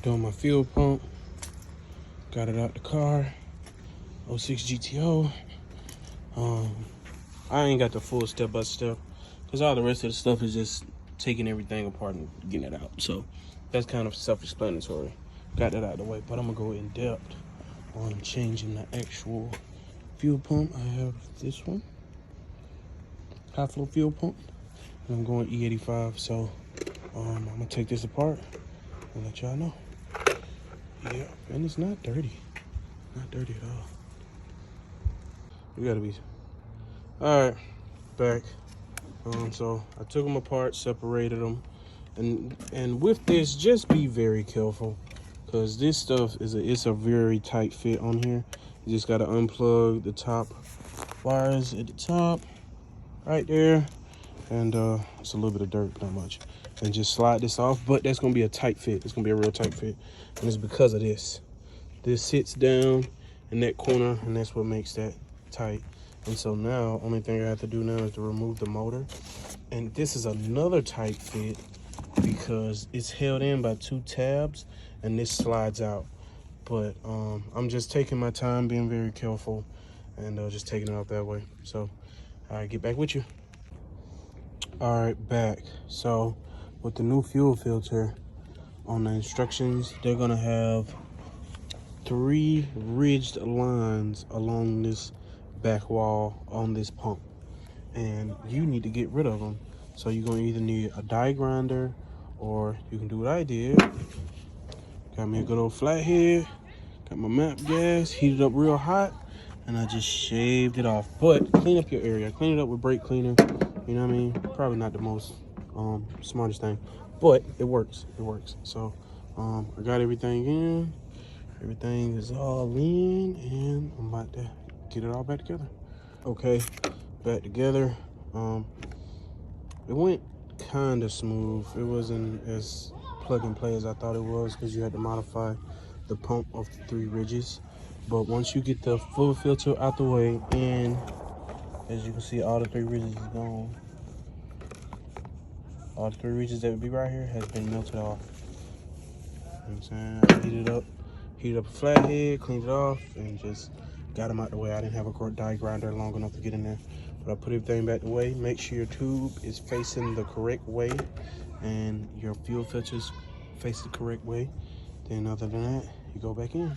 Doing my fuel pump. Got it out the car. 06 GTO. I ain't got the full step by step because all the rest of the stuff is just taking everything apart and getting it out. So that's kind of self-explanatory. Got that out of the way, but I'm gonna go in depth on changing the actual fuel pump. I have this one, high flow fuel pump, and I'm going E85. So I'm gonna take this apart and let y'all know. Yeah, and it's not dirty, not dirty at all. We gotta be all right. Back. So I took them apart, separated them, and with this, just be very careful, because this stuff it's a very tight fit on here. You just gotta unplug the top wires at the top, right there, and it's a little bit of dirt, not much, and just slide this off. But that's gonna be a tight fit. It's gonna be a real tight fit, and it's because of this. This sits down in that corner, and that's what makes that tight. And so now, only thing I have to do now is to remove the motor. And this is another tight fit because it's held in by 2 tabs and this slides out. But I'm just taking my time, being very careful, and just taking it out that way. So I get back with you. All right, back. So with the new fuel filter, on the instructions, they're gonna have 3 ridged lines along this back wall on this pump, and you need to get rid of them. So you're gonna either need a die grinder, or you can do what I did. Got me a good old flathead, got my map gas, heated up real hot, and I just shaved it off. But clean up your area, clean it up with brake cleaner. You know what I mean? Probably not the most smartest thing, but it works. So I got everything in. Everything is all in, and I'm about to get it all back together. Okay, back together. It went kind of smooth. It wasn't as plug and play as I thought it was, because you had to modify the pump of the 3 ridges. But once you get the full filter out the way, and as you can see, all the 3 ridges is gone. All the 3 ridges that would be right here has been melted off. You know what I'm saying? I heated up a flathead, cleaned it off, and just got them out the way. I didn't have a die grinder long enough to get in there, but I put everything back the way. Make sure your tube is facing the correct way and your fuel filters face the correct way. Then other than that, you go back in.